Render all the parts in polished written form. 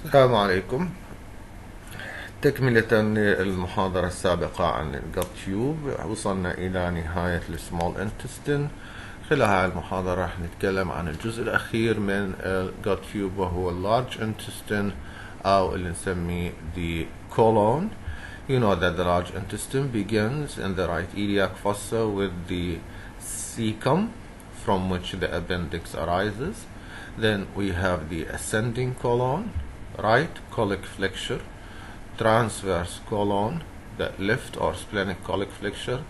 السلام عليكم. تكملة للمحاضرة السابقة عن الجت تيوب، وصلنا إلى نهاية السمول انتستين. خلال المحاضرة راح نتكلم عن الجزء الأخير من الجت تيوب وهو اللارج انتستين أو اللي نسميه the colon. You know that the large intestine begins in the right iliac fossa with the cecum from which the appendix arises. Then we have the ascending colon, right colic flexure, transverse colon, the left or splenic colic flexure,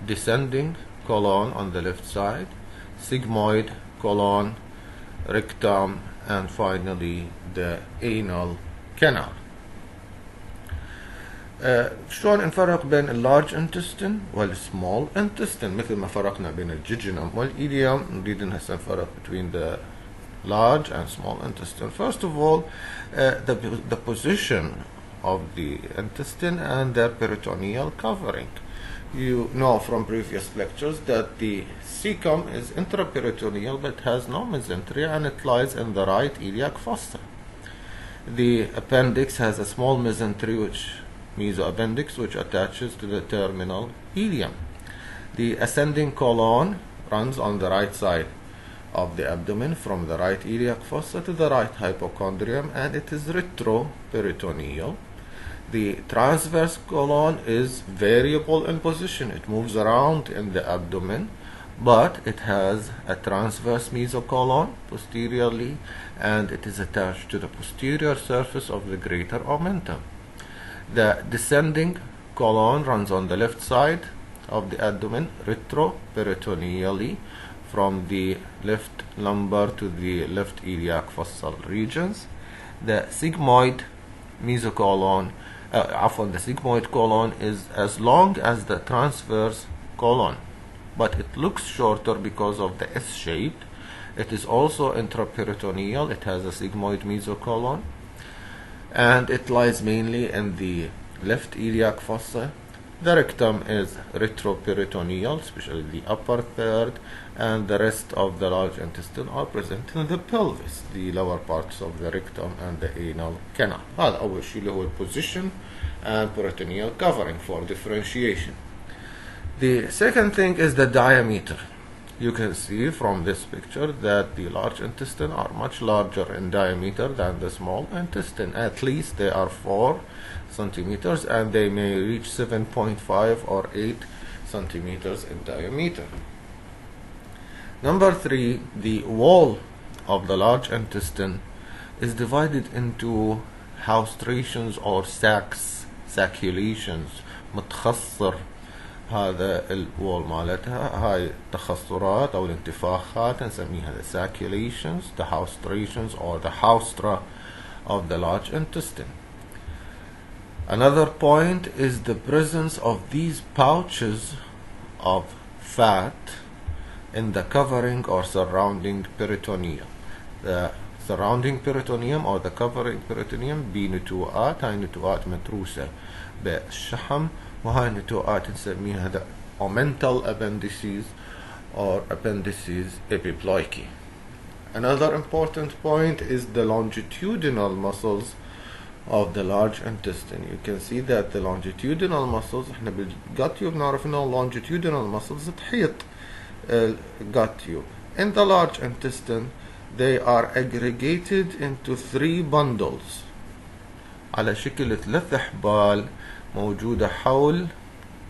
descending colon on the left side, sigmoid colon, rectum, and finally the anal canal. شلون نفرق بين اللارج انتستين والسمول انتستين؟ مثل ما فرقنا بين الجيجينم والإليوم نريد هسه نفرق between the large and small intestine. First of all, the position of the intestine and their peritoneal covering. You know from previous lectures that the cecum is intraperitoneal but has no mesentery, and it lies in the right iliac fossa. The appendix has a small mesentery, mesoappendix, which attaches to the terminal ileum. The ascending colon runs on the right side of the abdomen from the right iliac fossa to the right hypochondrium, and it is retroperitoneal. The transverse colon is variable in position. It moves around in the abdomen, but it has a transverse mesocolon posteriorly, and it is attached to the posterior surface of the greater omentum. The descending colon runs on the left side of the abdomen retroperitoneally from the left lumbar to the left iliac fossal regions. The sigmoid mesocolon, the sigmoid colon is as long as the transverse colon, but it looks shorter because of the S-shaped. It is also intraperitoneal. It has a sigmoid mesocolon, and it lies mainly in the left iliac fossa. The rectum is retroperitoneal, especially the upper third, and the rest of the large intestine are present in the pelvis, the lower parts of the rectum and the anal canal. هذا أول شيء اللي هو position and peritoneal covering for differentiation. The second thing is the diameter. You can see from this picture that the large intestine are much larger in diameter than the small intestine. At least they are 4 centimeters, and they may reach 7.5 or 8 centimeters in diameter. Number 3, the wall of the large intestine is divided into haustrations or sacs, sacculations. متخصر هذا الوول مالتها، هاي التخصرات أو الانتفاخات نسميها the sacculations, the haustrations or the haustra of the large intestine. Another point is the presence of these pouches of fat in the covering or surrounding peritoneum. The surrounding peritoneum or the covering peritoneum بنتوءات، هاي نتوءات متروسة بالشحم، وهاي نتوءات نسميها the omental appendices or appendices epiploiky. Another important point is the longitudinal muscles of the large intestine. You can see that the longitudinal muscles، احنا بالجت تيوب نعرف انه longitudinal muscles تحيط gut tube. In the large intestine they are aggregated into 3 bundles على شكل 3 حبال موجودة حول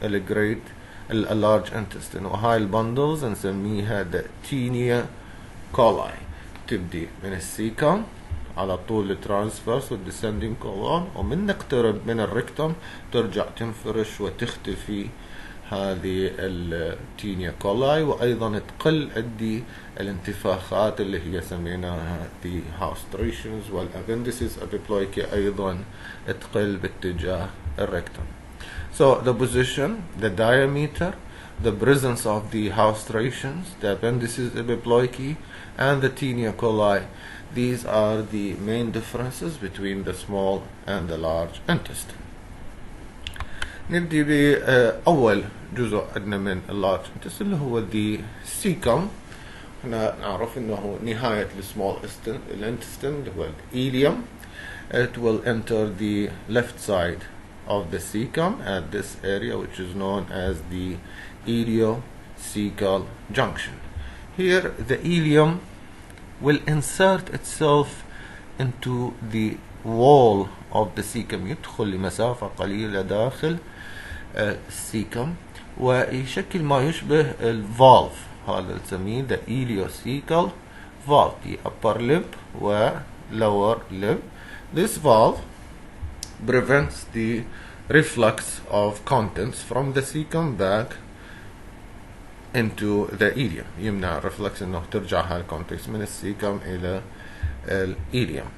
large intestine، وهاي البندلز نسميها the tinea coli. تبدي من السيكم على طول الترانسفيرس والديسندينج كولون، ومن نقترب من الركتم ترجع تنفرش وتختفي هذه التينيا كولاي، وأيضا تقل عندي الانتفاخات اللي هي سميناها the haustrations، والappendices epiploiky أيضا تقل باتجاه الركتم. So the position, the diameter, the presence of the haustrations, the appendices epiploiky, and the tinea coli, these are the main differences between the small and the large intestine. نبدي بأول جزء عندنا من اللارج intestine اللي هو the cecum. احنا نعرف انه نهاية السمول intestine اللي هو الإيليوم. it will enter the left side of the cecum at this area, which is known as the iliocecal junction. Here the ileum will insert itself into the wall of the cecum، يدخل لمسافة قليلة داخل السيكم ويشكل ما يشبه الفالف، هذا نسميه the iliocecal valve، the upper lip و lower lip. This valve prevents the reflux of contents from the cecum back into the ileum، يمنع الرفلكس انه ترجع هالكونتكس من السيكم الى الإيليوم.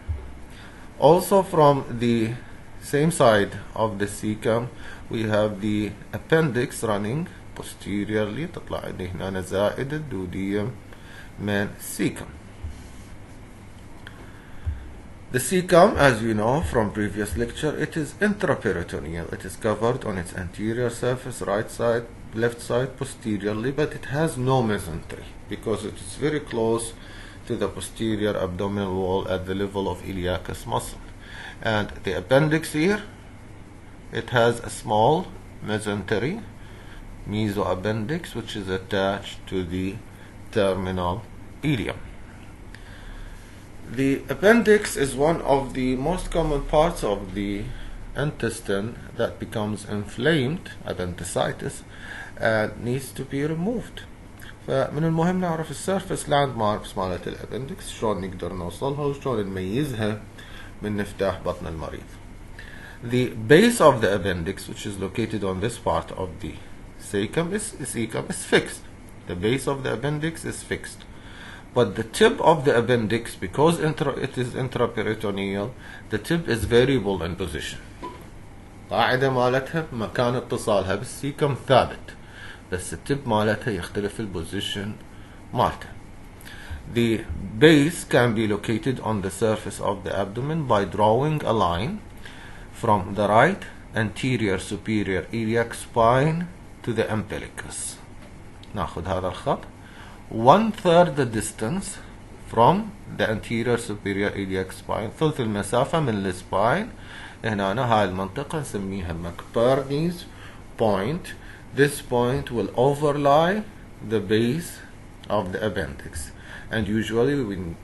Also from the same side of the cecum we have the appendix running posteriorly، تطلع عندي هنا زائد الدودية من cecum. The cecum, as you know from previous lecture, it is intraperitoneal. It is covered on its anterior surface, right side, left side, posteriorly, but it has no mesentery because it is very close to the posterior abdominal wall at the level of iliacus muscle. And the appendix here, it has a small mesentery, mesoappendix, which is attached to the terminal ileum. The appendix is one of the most common parts of the intestine that becomes inflamed, appendicitis, and needs to be removed. فمن المهم نعرف السيرفس لاند ماركس مالت الابندكس، شلون نقدر نوصلها وشلون نميزها من مفتاح بطن المريض. The base of the appendix, which is located on this part of the cecum, is fixed. The base of the appendix is fixed. But the tip of the appendix, because it is intraperitoneal, the tip is variable in position. قاعدة مالتها مكان اتصالها بالسيكم ثابت، بس التب مالتها يختلف البوزيشن مالتها. The base can be located on the surface of the abdomen by drawing a line from the right anterior superior iliac spine to the umbilicus. ناخذ هذا الخط 1/3 the distance from the anterior superior iliac spine، ثلث المسافة من السباين. هنا هاي المنطقة نسميها McBurney's point. This point will overlie the base of the appendix, and usually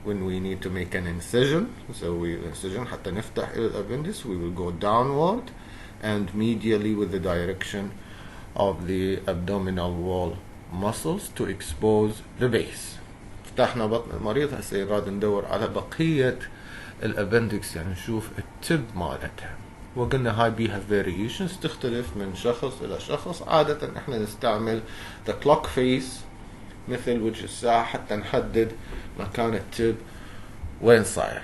when we need to make an incision, حتى نفتح الأبندكس, we will go downward and medially with the direction of the abdominal wall muscles to expose the base. فتحنا بطن المريض، هسه نراد ندور على بقية الابندكس، يعني نشوف التب مالتها، وقلنا هاي بيها variations تختلف من شخص إلى شخص. عادة احنا نستعمل the clock face مثل وجه الساعة حتى نحدد مكان التب وين صاير.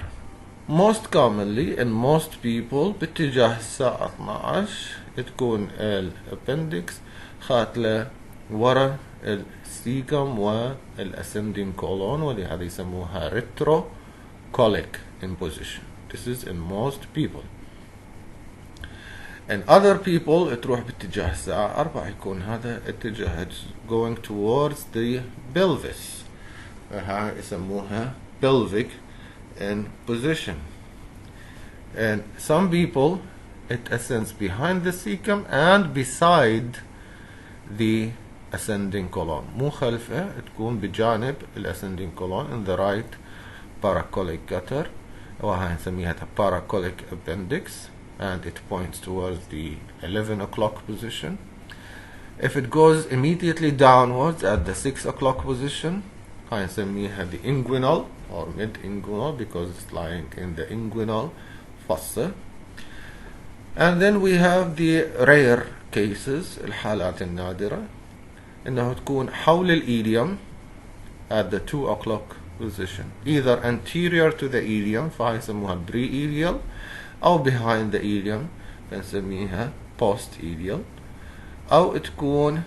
Most commonly in most people باتجاه الساعة 12 تكون الابندكس خاتلة ورا السيكم والاسcending colon، ولهذا يسموها retrocolic in position. This is in most people. In other people تروح باتجاه الساعة 4، يكون هذا اتجاه going towards the pelvis، هاي يسموها pelvic in position. And some people it ascends behind the cecum and beside the ascending colon، مو خلفه، تكون بجانب الاسcending colon in the right paracolic gutter، وهاي نسميها paracolic appendix, and it points towards the 11 o'clock position. If it goes immediately downwards at the 6 o'clock position، هاي نسميها the inguinal or mid-inguinal because it's lying in the inguinal fossa. And then we have the rare cases، الحالات النادرة، انه تكون حول الإيليوم at the 2 o'clock position، either anterior to the ileum فهاي يسموها pre-ileal، أو behind the ileum فنسميها post-ileal، أو تكون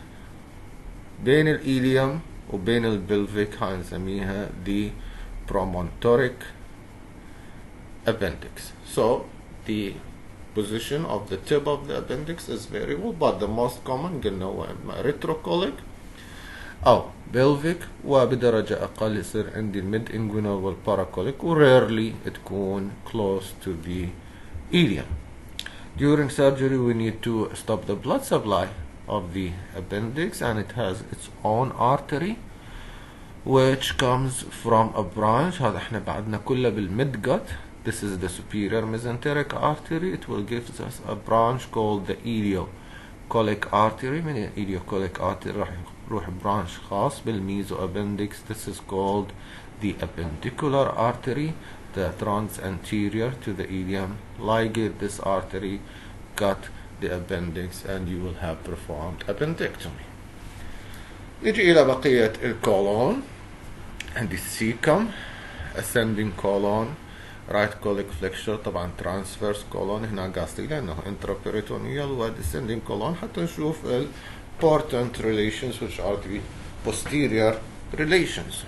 بين الإيليوم وبين البلفيك، هاي نسميها the promontoric appendix. So the position of the tip of the appendix is variable, but the most common قلنا هو إما retrocolic أو pelvic، وبدرجة أقل يصير عندي الميد inguinal والباراكوليك، و rarely تكون close to the ileum. During surgery, we need to stop the blood supply of the appendix, and it has its own artery which comes from a branch. هذا احنا بعدنا كله بالمدgut. This is the superior mesenteric artery. It will give us a branch called the ileocolic artery. من ileocolic artery راح يروح branch خاص بالميزو appendix. This is called the appendicular artery that runs anterior to the ileum. Ligate this artery, cut the appendix, and you will have performed appendectomy. نجي إلى بقية الكولون. عندي السيكم, ascending colon, right colic flexure, طبعا transverse colon هنا قاصدي لأنه intraperitoneal, و descending colon حتى نشوف important relations which are the posterior relations.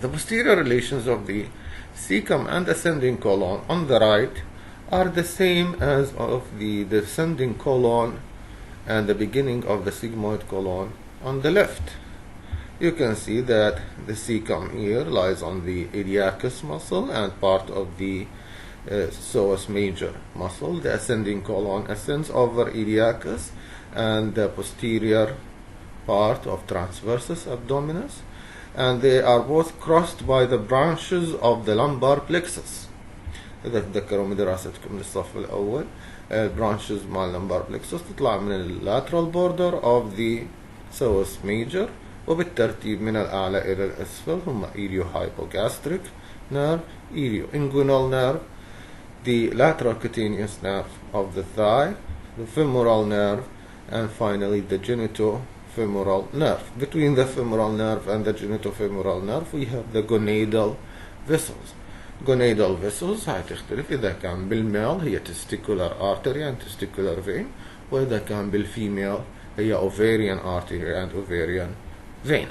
The posterior relations of the cecum and ascending colon on the right are the same as of the descending colon and the beginning of the sigmoid colon on the left. You can see that the cecum here lies on the iliacus muscle and part of the psoas major muscle. The ascending colon ascends over iliacus and the posterior part of transversus abdominis, and they are both crossed by the branches of the lumbar plexus. إذا تذكروا من دراستكم للصف الأول, branches مع lumbar plexus تطلع من lateral border of the psoas major, وبالترتيب من الأعلى إلى الأسفل هم iliohypogastric nerve, ilioinguinal nerve, the lateral cutaneous nerve of the thigh, the femoral nerve, and finally the genitofemoral nerve. Between the femoral nerve and the genitofemoral nerve we have the gonadal vessels. Gonadal vessels هاي تختلف إذا كان بالميل هي testicular artery and testicular vein, وإذا كان بالفيميل هي ovarian artery and ovarian vein.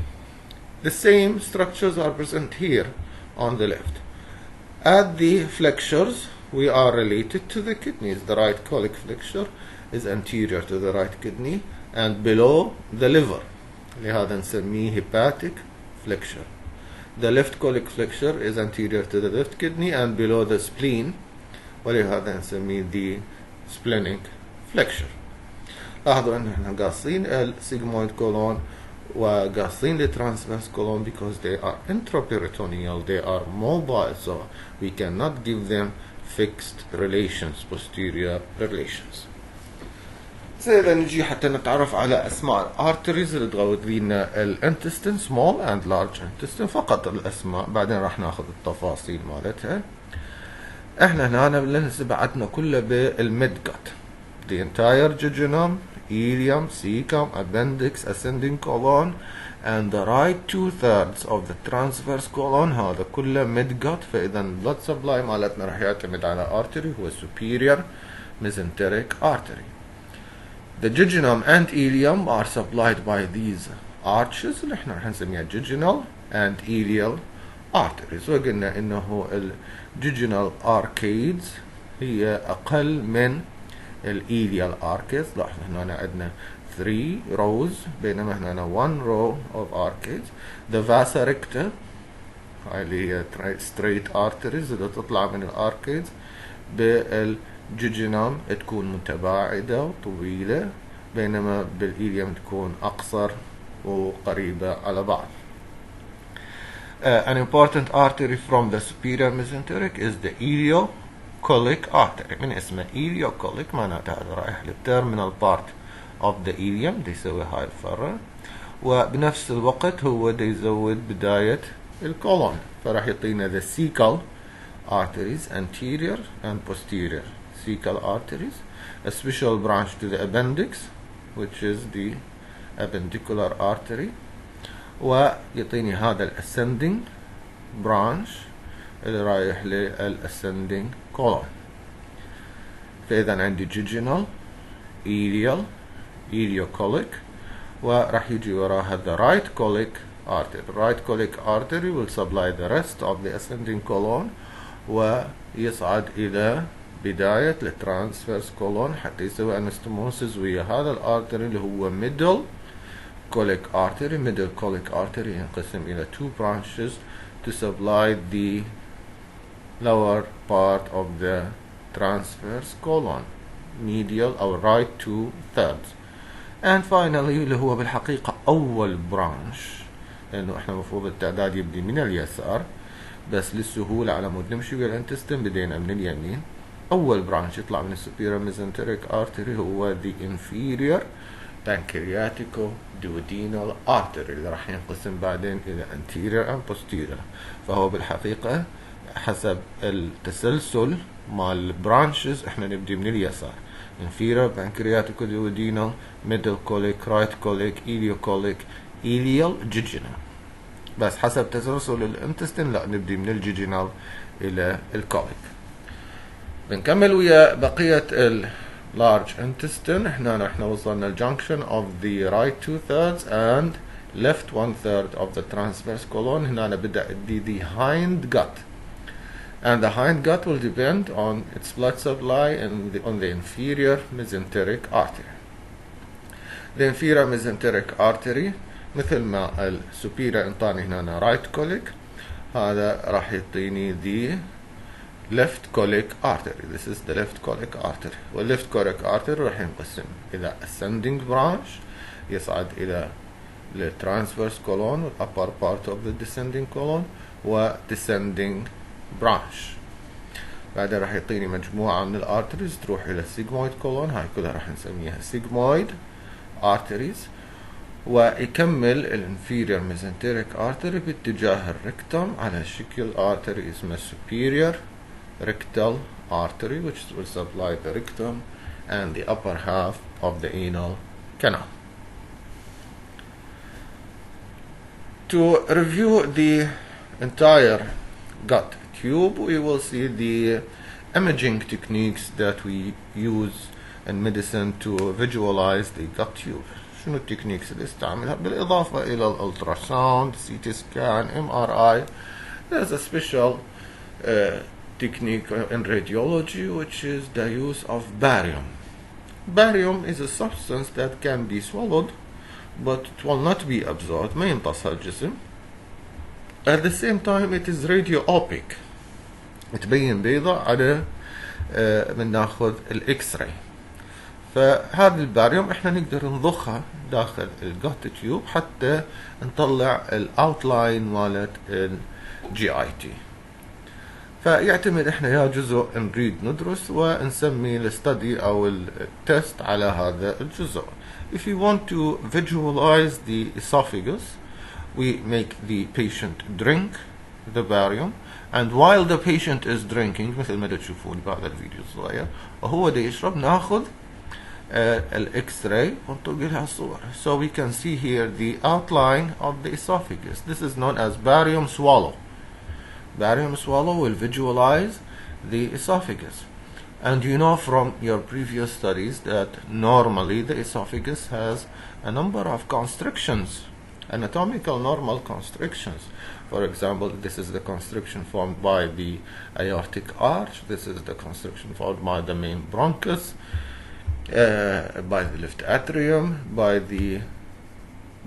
The same structures are present here on the left. At the flexures we are related to the kidneys. The right colic flexure is anterior to the right kidney and below the liver, لهذا نسميه hepatic flexure. The left colic flexure is anterior to the left kidney and below the spleen, ولهذا نسميه the splenic flexure. لاحظوا ان احنا قاصين السيجمويد colon وقاصين the transverse colon because they are intraperitoneal, they are mobile, so we cannot give them fixed relations, posterior relations. إذا نجي حتى نتعرف على أسماء الارتريز اللي تغذي لنا الانتستين, small and large intestine, فقط الأسماء, بعدين راح ناخذ التفاصيل مالتها. احنا هنا بنحسب عندنا كله بالمدgut. The entire jejunum, ileum, cecum, appendix, ascending colon, and the right 2/3 of the transverse colon هذا كله midgut. فإذا blood supply مالتنا راح يعتمد على artery هو superior mesenteric artery. The jejunum and ileum are supplied by these arches اللي احنا راح نسميها jejunal and ileal arteries. وقلنا انه الجيجينال arcades هي اقل من الإيليال arcades. لاحظوا هنا عندنا 3 rows بينما هنا 1 row of arcades. The vasa recta هاي اللي هي straight arteries اللي تطلع من الاركيدز بالجيجينام تكون متباعدة وطويلة, بينما بالإيليوم تكون أقصر وقريبة على بعض. An important artery from the superior mesenteric is the ileocolic artery. من اسمه ileocolic معناته هذا رايح للتيرمينال بارت of the ileum, دي يسوي هاي الفرة, وبنفس الوقت هو دي يزود بداية الكولون, فراح يعطينا the cecal arteries anterior and posterior. Cecal arteries, a special branch to the appendix which is the appendicular artery, ويعطيني هذا الاسcending branch اللي رايح للascending colon. فإذا عندي jejunal, ileal, ileocolic, وراح يجي وراها the right colic artery. The right colic artery will supply the rest of the ascending colon ويصعد إلى بداية الترانسفيرس colon حتى يسوي انستموسيس ويا هذا الارتري اللي هو middle colic artery. Middle colic artery ينقسم إلى 2 branches to supply the lower part of the transverse colon, medial أو right 2/3. and finally اللي هو بالحقيقة أول branch، لأنه إحنا مفروض التعداد يبدي من اليسار، بس للسهولة على مود نمشي بالانتستين بدينا من اليمين. أول branch يطلع من السوبيريور mesenteric artery هو the inferior pancreatico-duodenal artery اللي راح ينقسم بعدين إلى anterior and posterior. فهو بالحقيقة حسب التسلسل مال branches إحنا نبدي من اليسار: inferior pancreatico-duodenal, middle colic, right colic, ileocolic, ileal, jejunal. بس حسب تسلسل الانتستين لا نبدي من الجيجينال إلى الكوليك. بنكمل ويا بقية large intestine. احنا وصلنا الجنكشن of the right 2/3 and left 1/3 of the transverse colon. هنا بدأ the hindgut, and the hindgut will depend on its blood supply on the inferior mesenteric artery. The inferior mesenteric artery مثل ما السوبيريور انطاني هنا right colic، هذا راح يعطيني the left colic artery. This is the left colic artery. والleft colic artery راح ينقسم إلى ascending branch يصعد إلى transverse colon upper part of the descending colon و descending branch. بعدين راح يعطيني مجموعة من الارتريز تروح إلى sigmoid colon، هاي كلها راح نسميها sigmoid arteries. ويكمل الانفيريور mesenteric artery باتجاه الركتم على شكل artery اسمه superior rectal artery, which will supply the rectum and the upper half of the anal canal. To review the entire gut tube, we will see the imaging techniques that we use in medicine to visualize the gut tube. شنو التكنيكس اللي استعملها بالإضافة إلى الألتراساوند، CT scan, MRI. There's a special technique in radiology, which is the use of barium. Barium is a substance that can be swallowed, but it will not be absorbed. ما يمتصها الجسم. At the same time, it is radio opaque. تبين بيضة على بناخذ الإكس راي. فهذا الباريوم احنا نقدر نضخها داخل الجوت تيوب حتى نطلع الاوتلاين مالت الجي اي تي. فيعتمد احنا يا جزء نريد ندرس ونسمي الستدي او التست على هذا الجزء. If you want to visualize the esophagus, we make the patient drink the barium, and while the patient is drinking مثل ما تشوفون بهذا الفيديو الصغير وهو دا يشرب ناخذ الإكس راي ونطق لها الصور. So we can see here the outline of the esophagus. This is known as barium swallow. Barium swallow will visualize the esophagus. And you know from your previous studies that normally the esophagus has a number of constrictions, anatomical normal constrictions. For example, this is the constriction formed by the aortic arch. This is the constriction formed by the main bronchus, by the left atrium, by the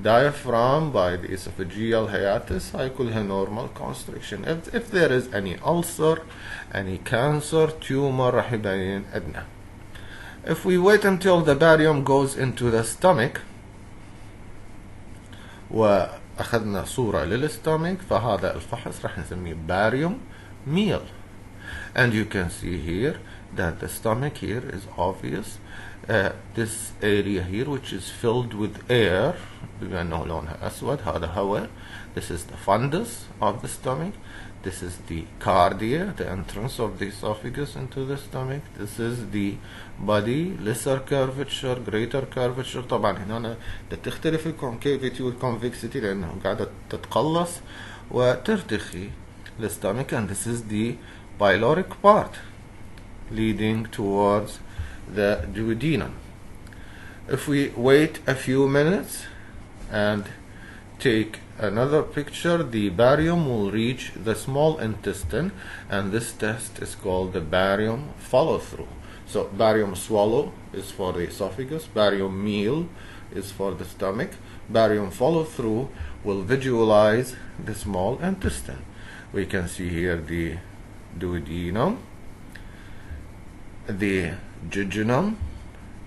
diaphragm, by the esophageal hiatus. هاي كلها normal constriction. If there is any ulcer, any cancer, tumor راح يبين عندنا. If we wait until the barium goes into the stomach وأخذنا صورة للstomach، فهذا الفحص راح نسميه barium meal. And you can see here that the stomach here is obvious. This area here which is filled with air بما أنه لونها أسود هذا هواء. This is the fundus of the stomach. This is the cardia, the entrance of the esophagus into the stomach. This is the body, lesser curvature, greater curvature. طبعا هنا تختلف الكونكافيتي والconvexity لأنه قاعدة تتقلص وترتخي الstomach. And this is the pyloric part leading towards the duodenum. If we wait a few minutes and take another picture, the barium will reach the small intestine, and this test is called the barium follow-through. So barium swallow is for the esophagus, barium meal is for the stomach, barium follow-through will visualize the small intestine. We can see here the duodenum. the jejunum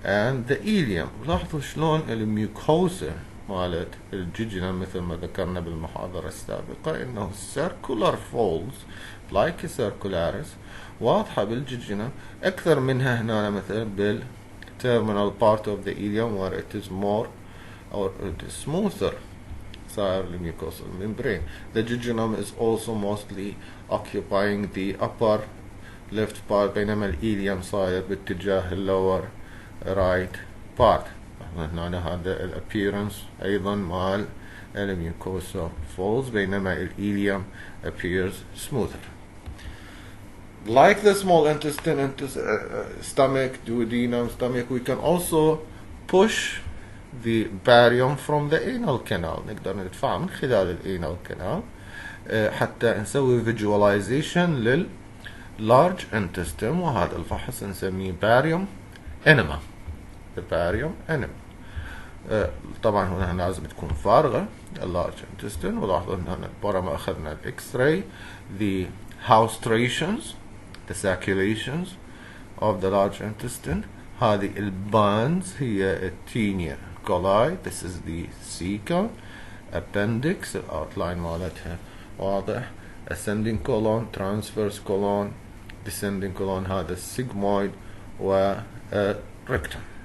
and the ileum. لاحظوا شلون الميوكوسا مالت الجيجينم مثل ما ذكرنا بالمحاضرة السابقة انه circular folds like circularis واضحة بالجيجينم اكثر منها هنا مثلا بالterminal part of the ileum where it is more or it is smoother صار الميوكوسال membrane. The jejunum is also mostly occupying the upper left part بينما الإيليوم صاير باتجاه lower right part. هنا هذا الappearance أيضا مال الميوكوسا folds بينما الإيليوم appears smoother. Like the small intestine, stomach, duodenum, stomach, we can also push the barium from the anal canal. نقدر ندفعه من خلال الانال canal حتى نسوي visualization لل large intestine وهذا الفحص نسميه barium enema. The barium enema. طبعا هنا لازم تكون فارغة large intestine ولاحظوا هنا برا ما أخذنا الإكس راي the haustrations the circulations of the large intestine. هذه البانز هي التينيا coli. This is the cecum. Appendix outline مالتها واضح. Ascending colon, transverse colon, descending colon. هذا السيجمويد و rectum.